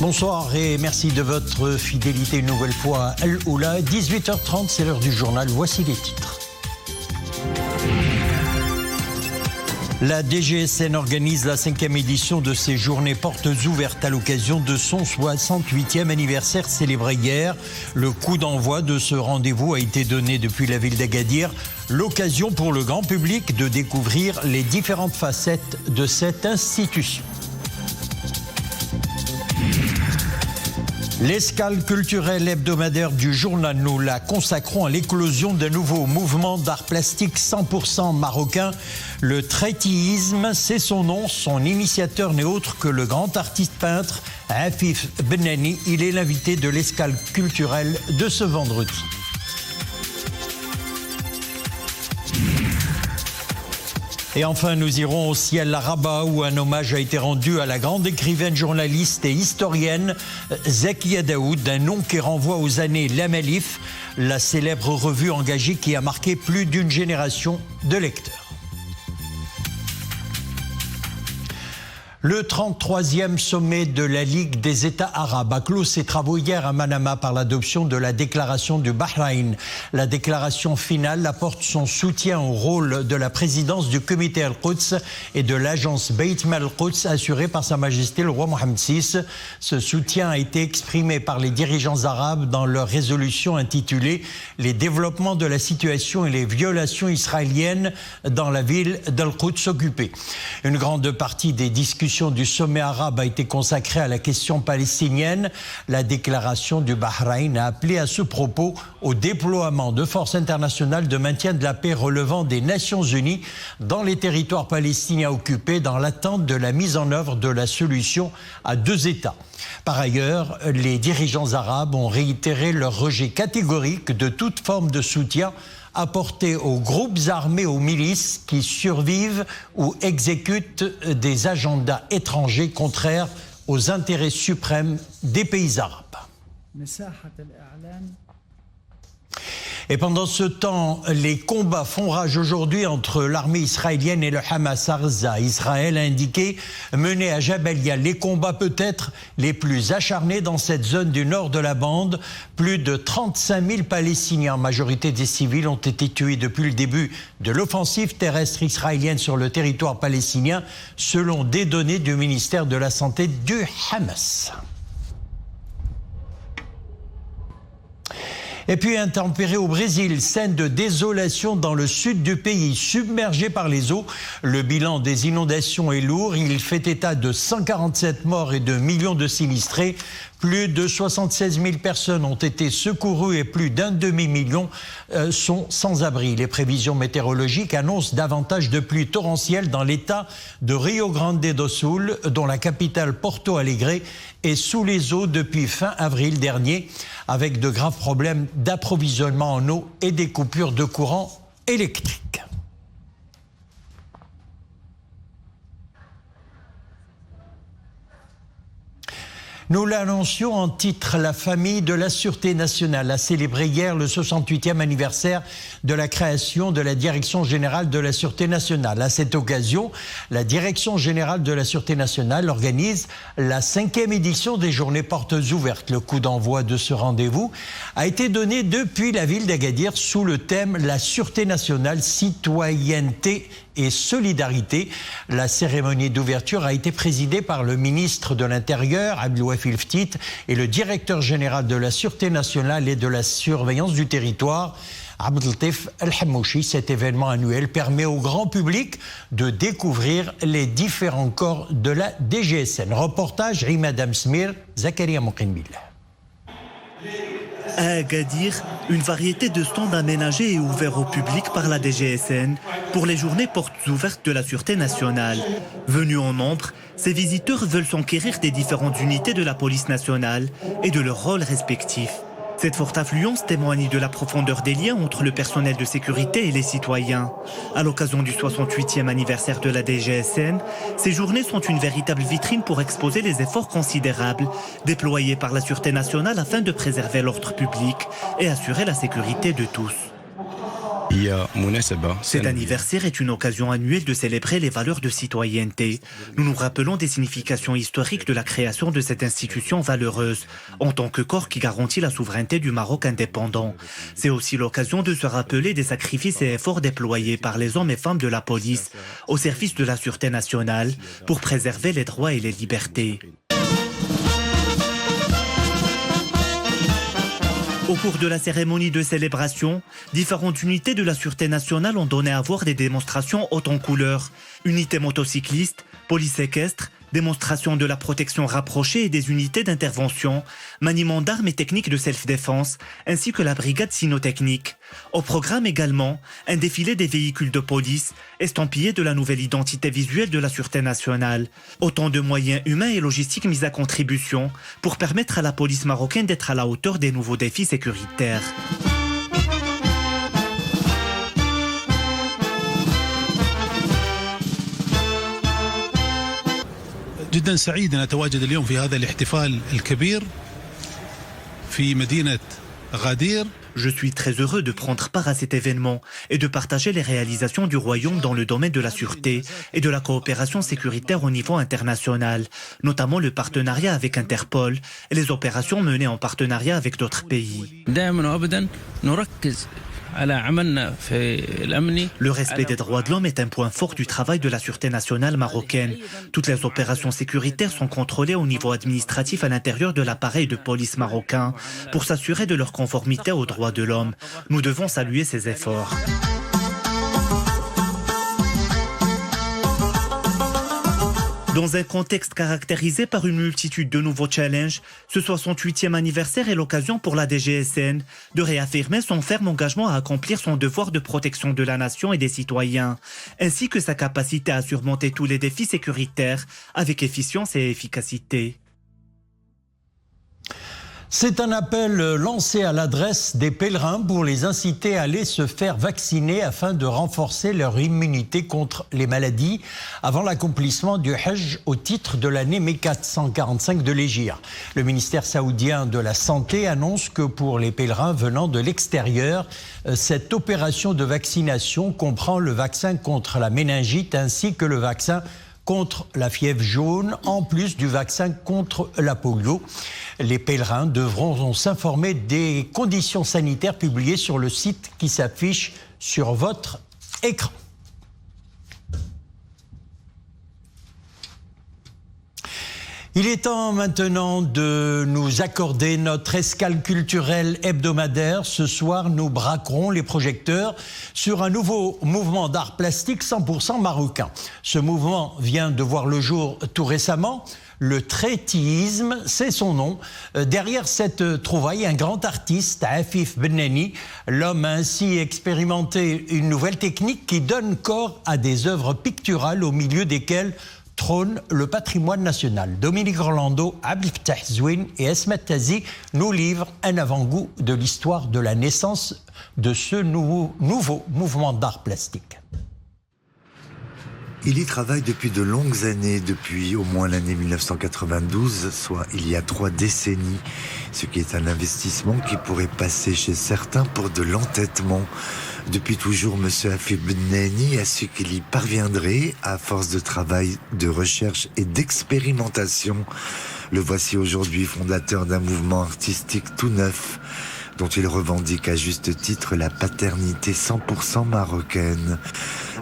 Bonsoir et merci de votre fidélité une nouvelle fois à Al-Oula. 18h30, c'est l'heure du journal. Voici les titres. La DGSN organise la 5e édition de ses journées portes ouvertes à l'occasion de son 68e anniversaire célébré hier. Le coup d'envoi de ce rendez-vous a été donné depuis la ville d'Agadir. L'occasion pour le grand public de découvrir les différentes facettes de cette institution. L'escale culturelle hebdomadaire du journal, nous la consacrons à l'éclosion d'un nouveau mouvement d'art plastique 100% marocain. Le traityisme, c'est son nom. Son initiateur n'est autre que le grand artiste peintre Afif Benani. Il est l'invité de l'escale culturelle de ce vendredi. Et enfin, nous irons aussi à la Rabat où un hommage a été rendu à la grande écrivaine, journaliste et historienne Zakia Daoud, un nom qui renvoie aux années Lamalif, la célèbre revue engagée qui a marqué plus d'une génération de lecteurs. Le 33e sommet de la Ligue des États arabes a clos ses travaux hier à Manama par l'adoption de la déclaration du Bahreïn. La déclaration finale apporte son soutien au rôle de la présidence du comité Al-Quds et de l'agence Beit Mal Al-Quds assurée par Sa Majesté le roi Mohammed VI. Ce soutien a été exprimé par les dirigeants arabes dans leur résolution intitulée « Les développements de la situation et les violations israéliennes dans la ville d'Al-Quds occupée ». Une grande partie des discussions du sommet arabe a été consacrée à la question palestinienne. La déclaration du Bahreïn a appelé à ce propos au déploiement de forces internationales de maintien de la paix relevant des Nations Unies dans les territoires palestiniens occupés dans l'attente de la mise en œuvre de la solution à deux États. Par ailleurs, les dirigeants arabes ont réitéré leur rejet catégorique de toute forme de soutien apporté aux groupes armés, aux milices qui survivent ou exécutent des agendas étrangers contraires aux intérêts suprêmes des pays arabes. Et pendant ce temps, les combats font rage aujourd'hui entre l'armée israélienne et le Hamas à Gaza. Israël a indiqué mener à Jabalia les combats peut-être les plus acharnés dans cette zone du nord de la bande. Plus de 35 000 Palestiniens, en majorité des civils, ont été tués depuis le début de l'offensive terrestre israélienne sur le territoire palestinien, selon des données du ministère de la Santé du Hamas. Et puis intempéré au Brésil, scène de désolation dans le sud du pays, submergé par les eaux. Le bilan des inondations est lourd. Il fait état de 147 morts et de millions de sinistrés. Plus de 76 000 personnes ont été secourues et plus d'un demi-million sont sans abri. Les prévisions météorologiques annoncent davantage de pluies torrentielles dans l'état de Rio Grande do Sul, dont la capitale Porto Alegre est sous les eaux depuis fin avril dernier, avec de graves problèmes d'approvisionnement en eau et des coupures de courant électrique. Nous l'annoncions en titre, la famille de la Sûreté nationale a célébré hier le 68e anniversaire de la création de la Direction générale de la Sûreté nationale. À cette occasion, la Direction générale de la Sûreté nationale organise la 5e édition des journées portes ouvertes. Le coup d'envoi de ce rendez-vous a été donné depuis la ville d'Agadir sous le thème « La Sûreté nationale, citoyenneté et solidarité ». La cérémonie d'ouverture a été présidée par le ministre de l'Intérieur, Abdelouafil Ftit, et le directeur général de la Sûreté nationale et de la surveillance du territoire, Abdeltif El-Hamouchi. Cet événement annuel permet au grand public de découvrir les différents corps de la DGSN. Reportage Imad Smir, Zakaria Moukinbillah. À Agadir, une variété de stands aménagés et ouverts au public par la DGSN pour les journées portes ouvertes de la Sûreté nationale. Venus en nombre, ces visiteurs veulent s'enquérir des différentes unités de la police nationale et de leurs rôles respectifs. Cette forte affluence témoigne de la profondeur des liens entre le personnel de sécurité et les citoyens. À l'occasion du 68e anniversaire de la DGSN, ces journées sont une véritable vitrine pour exposer les efforts considérables déployés par la Sûreté nationale afin de préserver l'ordre public et assurer la sécurité de tous. Cet anniversaire est une occasion annuelle de célébrer les valeurs de citoyenneté. Nous nous rappelons des significations historiques de la création de cette institution valeureuse, en tant que corps qui garantit la souveraineté du Maroc indépendant. C'est aussi l'occasion de se rappeler des sacrifices et efforts déployés par les hommes et femmes de la police au service de la sûreté nationale pour préserver les droits et les libertés. Au cours de la cérémonie de célébration, différentes unités de la Sûreté nationale ont donné à voir des démonstrations hautes en couleurs. Unités motocyclistes, police équestre, démonstrations de la protection rapprochée et des unités d'intervention, maniement d'armes et techniques de self-défense, ainsi que la brigade cynotechnique. Au programme également, un défilé des véhicules de police, estampillés de la nouvelle identité visuelle de la Sûreté nationale. Autant de moyens humains et logistiques mis à contribution pour permettre à la police marocaine d'être à la hauteur des nouveaux défis sécuritaires. جدا سعيد أن أتواجد اليوم في هذا الاحتفال الكبير في مدينة غادير. Je suis très heureux de prendre part à cet événement et de partager les réalisations du Royaume dans le domaine de la sûreté et de la coopération sécuritaire au niveau international, notamment le partenariat avec Interpol et les opérations menées en partenariat avec d'autres pays. Le respect des droits de l'homme est un point fort du travail de la Sûreté nationale marocaine. Toutes les opérations sécuritaires sont contrôlées au niveau administratif à l'intérieur de l'appareil de police marocain pour s'assurer de leur conformité aux droits de l'homme. Nous devons saluer ces efforts. Dans un contexte caractérisé par une multitude de nouveaux challenges, ce 68e anniversaire est l'occasion pour la DGSN de réaffirmer son ferme engagement à accomplir son devoir de protection de la nation et des citoyens, ainsi que sa capacité à surmonter tous les défis sécuritaires avec efficience et efficacité. C'est un appel lancé à l'adresse des pèlerins pour les inciter à aller se faire vacciner afin de renforcer leur immunité contre les maladies avant l'accomplissement du Hajj au titre de l'année 1445 de l'Hégire. Le ministère saoudien de la Santé annonce que pour les pèlerins venant de l'extérieur, cette opération de vaccination comprend le vaccin contre la méningite ainsi que le vaccin contre la fièvre jaune, en plus du vaccin contre la polio. Les pèlerins devront s'informer des conditions sanitaires publiées sur le site qui s'affiche sur votre écran. Il est temps maintenant de nous accorder notre escale culturelle hebdomadaire. Ce soir, nous braquerons les projecteurs sur un nouveau mouvement d'art plastique 100% marocain. Ce mouvement vient de voir le jour tout récemment. Le trétisme, c'est son nom. Derrière cette trouvaille, un grand artiste, Afif Bennani. L'homme a ainsi expérimenté une nouvelle technique qui donne corps à des œuvres picturales au milieu desquelles trône le patrimoine national. Dominique Orlando, Abdel Fattah Zouine et Esmet Tazi nous livrent un avant-goût de l'histoire de la naissance de ce nouveau mouvement d'art plastique. Il y travaille depuis de longues années, depuis au moins l'année 1992, soit il y a 3 décennies, ce qui est un investissement qui pourrait passer chez certains pour de l'entêtement. Depuis toujours, M. Afif Bennani a su qu'il y parviendrait à force de travail, de recherche et d'expérimentation. Le voici aujourd'hui fondateur d'un mouvement artistique tout neuf, dont il revendique à juste titre la paternité 100% marocaine.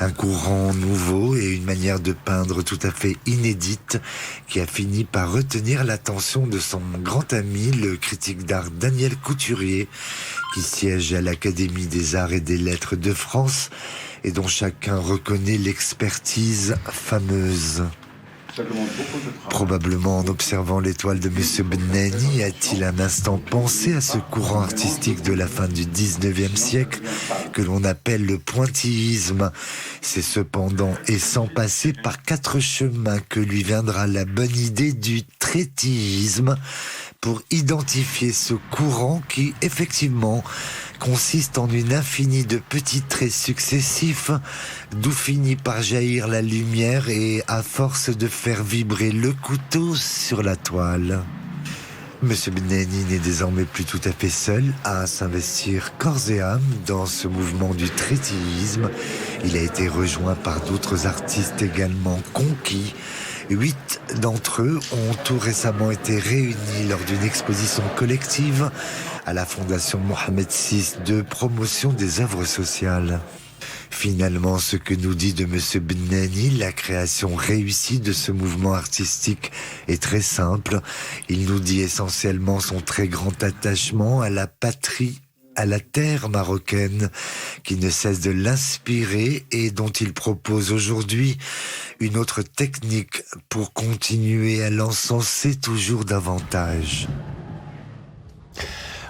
Un courant nouveau et une manière de peindre tout à fait inédite qui a fini par retenir l'attention de son grand ami, le critique d'art Daniel Couturier, qui siège à l'Académie des Arts et des Lettres de France et dont chacun reconnaît l'expertise fameuse. Probablement en observant l'étoile de M. Bennani, a-t-il un instant pensé à ce courant artistique de la fin du 19e siècle que l'on appelle le pointillisme. C'est cependant et sans passer par 4 chemins que lui viendra la bonne idée du trétillisme pour identifier ce courant qui, effectivement, consiste en une infinie de petits traits successifs d'où finit par jaillir la lumière et à force de faire vibrer le couteau sur la toile. Monsieur Bennani n'est désormais plus tout à fait seul à s'investir corps et âme dans ce mouvement du trétillisme. Il a été rejoint par d'autres artistes également conquis. 8 d'entre eux ont tout récemment été réunis lors d'une exposition collective à la Fondation Mohamed VI de promotion des œuvres sociales. Finalement, ce que nous dit de Monsieur Bennani, la création réussie de ce mouvement artistique est très simple. Il nous dit essentiellement son très grand attachement à la patrie, à la terre marocaine, qui ne cesse de l'inspirer et dont il propose aujourd'hui une autre technique pour continuer à l'encenser toujours davantage.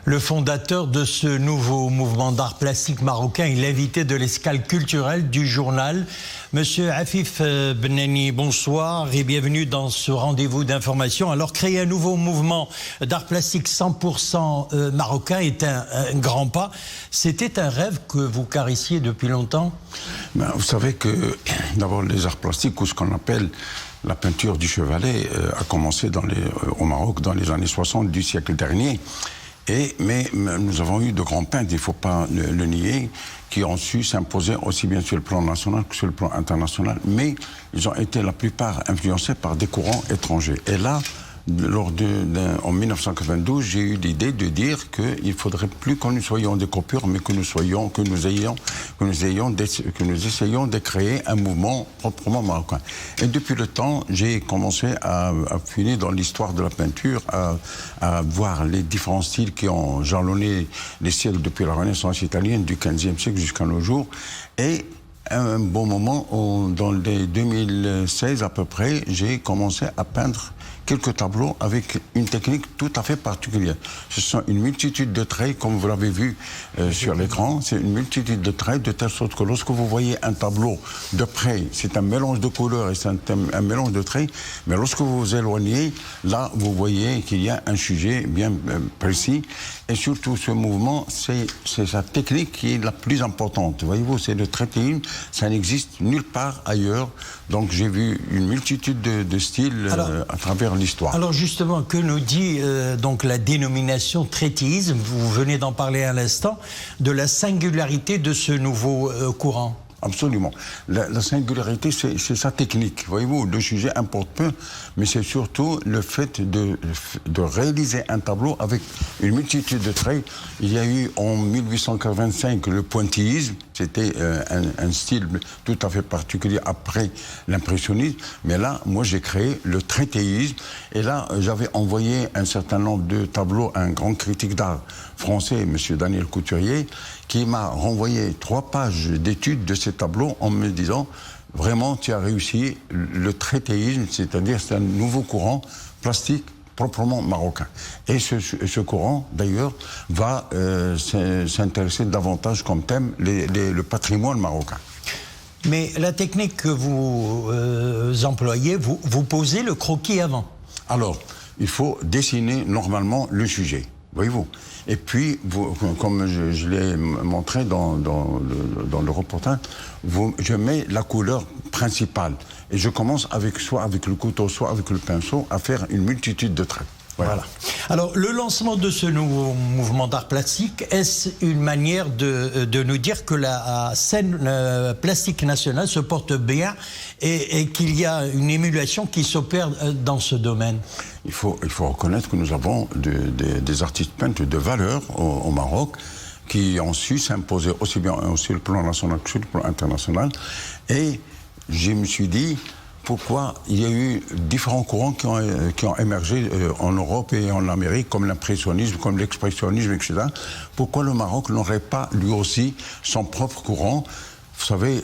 Le fondateur de ce nouveau mouvement d'art plastique marocain est l'invité de l'escale culturelle du journal. Monsieur Afif Bennani, bonsoir et bienvenue dans ce rendez-vous d'information. Alors, créer un nouveau mouvement d'art plastique 100% marocain est un grand pas. C'était un rêve que vous carissiez depuis longtemps? Vous savez que d'abord les arts plastiques, ou ce qu'on appelle la peinture du chevalet, a commencé au Maroc dans les années 60 du siècle dernier. Mais nous avons eu de grands peintres, il ne faut pas le nier, qui ont su s'imposer aussi bien sur le plan national que sur le plan international. Mais ils ont été la plupart influencés par des courants étrangers. Et là, en 1992, j'ai eu l'idée de dire qu'il ne faudrait plus que nous soyons des copieurs, mais que nous essayions de créer un mouvement proprement marocain. Et depuis le temps, j'ai commencé à fouiller dans l'histoire de la peinture, à voir les différents styles qui ont jalonné les siècles depuis la Renaissance italienne, du XVe siècle jusqu'à nos jours. Et à un bon moment, dans les 2016 à peu près, j'ai commencé à peindre quelques tableaux avec une technique tout à fait particulière. Ce sont une multitude de traits, comme vous l'avez vu sur l'écran. C'est une multitude de traits, de telle sorte que lorsque vous voyez un tableau de près, c'est un mélange de couleurs et c'est un mélange de traits. Mais lorsque vous vous éloignez, là, vous voyez qu'il y a un sujet bien précis. Et surtout, ce mouvement, c'est sa technique qui est la plus importante. Voyez-vous, c'est le trétillisme. Ça n'existe nulle part ailleurs. Donc, j'ai vu une multitude de styles à travers l'histoire. Alors justement, que nous dit donc la dénomination trétillisme? Vous venez d'en parler à l'instant, de la singularité de ce nouveau courant. Absolument. La singularité, c'est sa technique. Voyez-vous, le sujet importe peu, mais c'est surtout le fait de réaliser un tableau avec une multitude de traits. Il y a eu en 1885 le pointillisme, c'était un style tout à fait particulier après l'impressionnisme. Mais là, moi, j'ai créé le trétillisme. Et là, j'avais envoyé un certain nombre de tableaux à un grand critique d'art français, M. Daniel Couturier, qui m'a renvoyé 3 pages d'études de ces tableaux en me disant « Vraiment, tu as réussi le trétillisme, c'est-à-dire c'est un nouveau courant plastique proprement marocain. » Et ce courant, d'ailleurs, va s'intéresser davantage comme thème le patrimoine marocain. Mais la technique que vous employez, vous posez le croquis avant. Alors, il faut dessiner normalement le sujet. Voyez-vous. Et puis, comme je l'ai montré dans le reportage, je mets la couleur principale. Et je commence soit avec le couteau, soit avec le pinceau, à faire une multitude de traits. Voilà. Alors, le lancement de ce nouveau mouvement d'art plastique, est-ce une manière de nous dire que la scène plastique nationale se porte bien et qu'il y a une émulation qui s'opère dans ce domaine? Il faut reconnaître que nous avons des artistes peintres de valeur au Maroc qui ont su s'imposer aussi bien sur le plan national que sur le plan international. Et je me suis dit, pourquoi il y a eu différents courants qui ont émergé en Europe et en Amérique, comme l'impressionnisme, comme l'expressionnisme, etc. Pourquoi le Maroc n'aurait pas lui aussi son propre courant? Vous savez,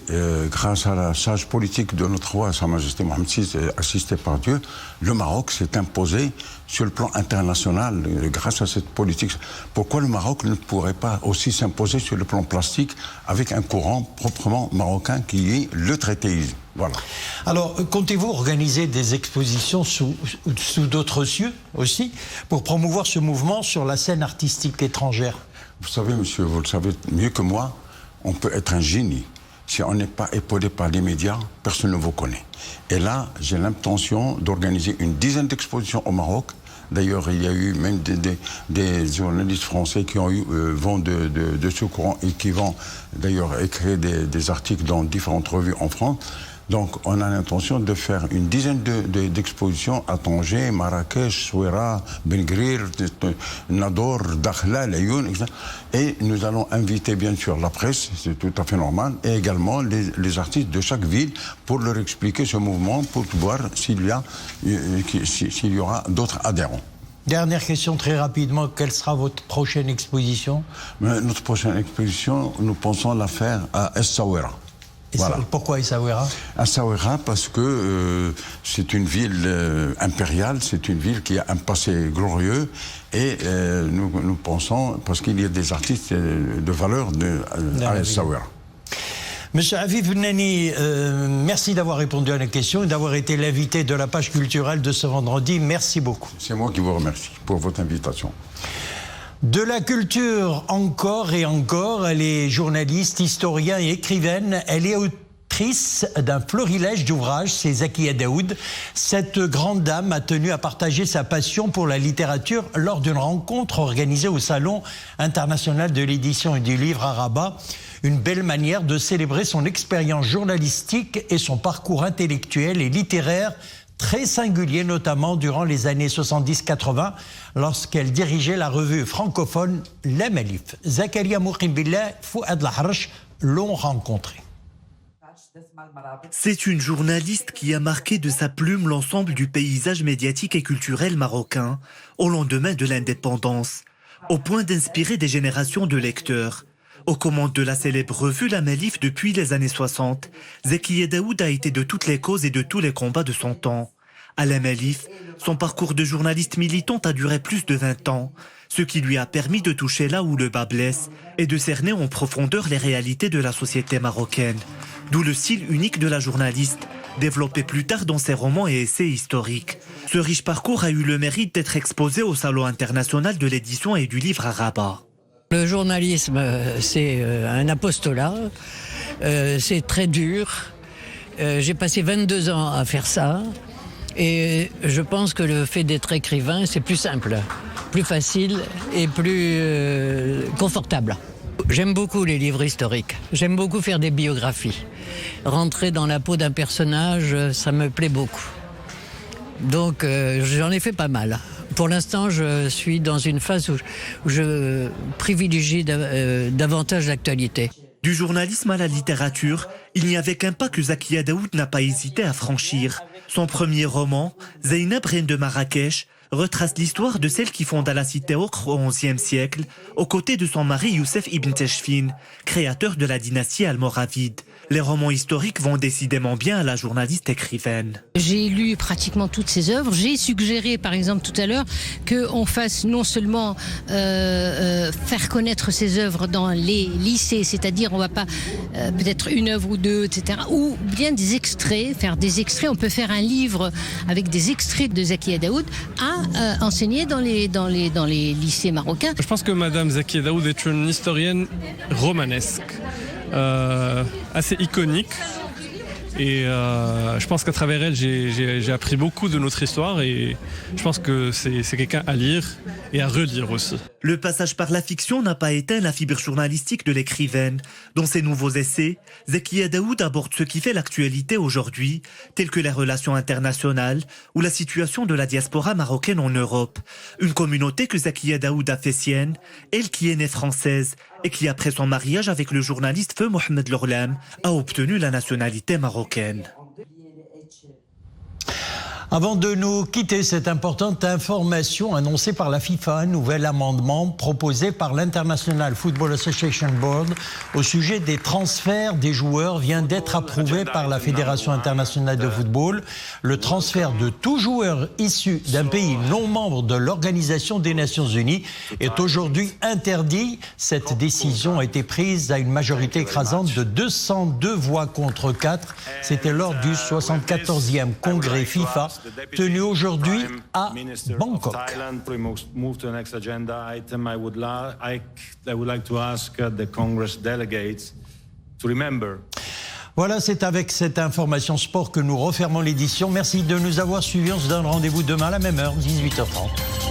grâce à la sage politique de notre roi, Sa Majesté Mohamed VI, assisté par Dieu, le Maroc s'est imposé sur le plan international grâce à cette politique. Pourquoi le Maroc ne pourrait pas aussi s'imposer sur le plan plastique avec un courant proprement marocain qui est le trétillisme? Voilà. Alors, comptez-vous organiser des expositions sous d'autres cieux aussi pour promouvoir ce mouvement sur la scène artistique étrangère? Vous savez, monsieur, vous le savez mieux que moi, on peut être un génie. Si on n'est pas épaulé par les médias, personne ne vous connaît. Et là, j'ai l'intention d'organiser une dizaine d'expositions au Maroc D'ailleurs, il y a eu même des journalistes français qui ont eu vent de ce courant et qui vont d'ailleurs écrire des articles dans différentes revues en France. Donc, on a l'intention de faire une dizaine d'expositions à Tanger, Marrakech, Souira, Ben Guerir, Nador, Dakhla, Laayoune, etc. Et nous allons inviter bien sûr la presse, c'est tout à fait normal, et également les artistes de chaque ville pour leur expliquer ce mouvement, pour voir s'il y aura d'autres adhérents. Dernière question très rapidement, quelle sera votre prochaine exposition? Notre prochaine exposition, nous pensons la faire à Essaouira. Voilà. Pourquoi Essaouira? Essaouira parce que c'est une ville impériale, c'est une ville qui a un passé glorieux et nous pensons, parce qu'il y a des artistes de valeur à Essaouira. Monsieur Afif Nani, merci d'avoir répondu à la question et d'avoir été l'invité de la page culturelle de ce vendredi. Merci beaucoup. C'est moi qui vous remercie pour votre invitation. De la culture encore et encore, elle est journaliste, historienne et écrivaine. Elle est autrice d'un florilège d'ouvrages, c'est Zakia Daoud. Cette grande dame a tenu à partager sa passion pour la littérature lors d'une rencontre organisée au Salon international de l'édition et du livre à Rabat. Une belle manière de célébrer son expérience journalistique et son parcours intellectuel et littéraire très singulier, notamment durant les années 70-80, lorsqu'elle dirigeait la revue francophone La Malif. Zakaria Moukhimbillah, Fouad Laharch l'ont rencontré. C'est une journaliste qui a marqué de sa plume l'ensemble du paysage médiatique et culturel marocain au lendemain de l'indépendance, au point d'inspirer des générations de lecteurs. Aux commandes de la célèbre revue La Malif depuis les années 60, Zakia Daoud a été de toutes les causes et de tous les combats de son temps. À La Malif, son parcours de journaliste militante a duré plus de 20 ans, ce qui lui a permis de toucher là où le bas blesse et de cerner en profondeur les réalités de la société marocaine. D'où le style unique de la journaliste, développé plus tard dans ses romans et essais historiques. Ce riche parcours a eu le mérite d'être exposé au Salon international de l'édition et du livre à Rabat. Le journalisme, c'est un apostolat, c'est très dur. J'ai passé 22 ans à faire ça et je pense que le fait d'être écrivain, c'est plus simple, plus facile et plus confortable. J'aime beaucoup les livres historiques, j'aime beaucoup faire des biographies. Rentrer dans la peau d'un personnage, ça me plaît beaucoup. Donc j'en ai fait pas mal. Pour l'instant, je suis dans une phase où je privilégie davantage l'actualité. Du journalisme à la littérature, il n'y avait qu'un pas que Zakia Daoud n'a pas hésité à franchir. Son premier roman, Zeynab, reine de Marrakech, retrace l'histoire de celle qui fonda la cité ocre au XIe siècle, aux côtés de son mari Youssef ibn Teshfin, créateur de la dynastie almoravide. Les romans historiques vont décidément bien à la journaliste écrivaine. J'ai lu pratiquement toutes ses œuvres. J'ai suggéré, par exemple, tout à l'heure, qu'on fasse non seulement faire connaître ses œuvres dans les lycées, c'est-à-dire on va pas peut-être une œuvre ou deux, etc., ou bien des extraits, faire des extraits. On peut faire un livre avec des extraits de Zakia Daoud à enseigner dans les lycées marocains. Je pense que Madame Zakia Daoud est une historienne romanesque. Assez iconique et je pense qu'à travers elle j'ai appris beaucoup de notre histoire et je pense que c'est quelqu'un à lire et à relire aussi. Le passage par la fiction n'a pas éteint la fibre journalistique de l'écrivaine. Dans ses nouveaux essais, Zakia Daoud aborde ce qui fait l'actualité aujourd'hui, telles que les relations internationales ou la situation de la diaspora marocaine en Europe. Une communauté que Zakia Daoud a fait sienne, elle qui est née française et qui, après son mariage avec le journaliste Feu Mohamed Lorlam, a obtenu la nationalité marocaine. Avant de nous quitter, cette importante information annoncée par la FIFA, un nouvel amendement proposé par l'International Football Association Board au sujet des transferts des joueurs vient d'être approuvé par la Fédération internationale de football. Le transfert de tout joueur issu d'un pays non membre de l'Organisation des Nations Unies est aujourd'hui interdit. Cette décision a été prise à une majorité écrasante de 202 voix contre 4. C'était lors du 74e congrès FIFA tenu aujourd'hui à Bangkok. Voilà, c'est avec cette information sport que nous refermons l'édition. Merci de nous avoir suivis. On se donne rendez-vous demain à la même heure, 18h30.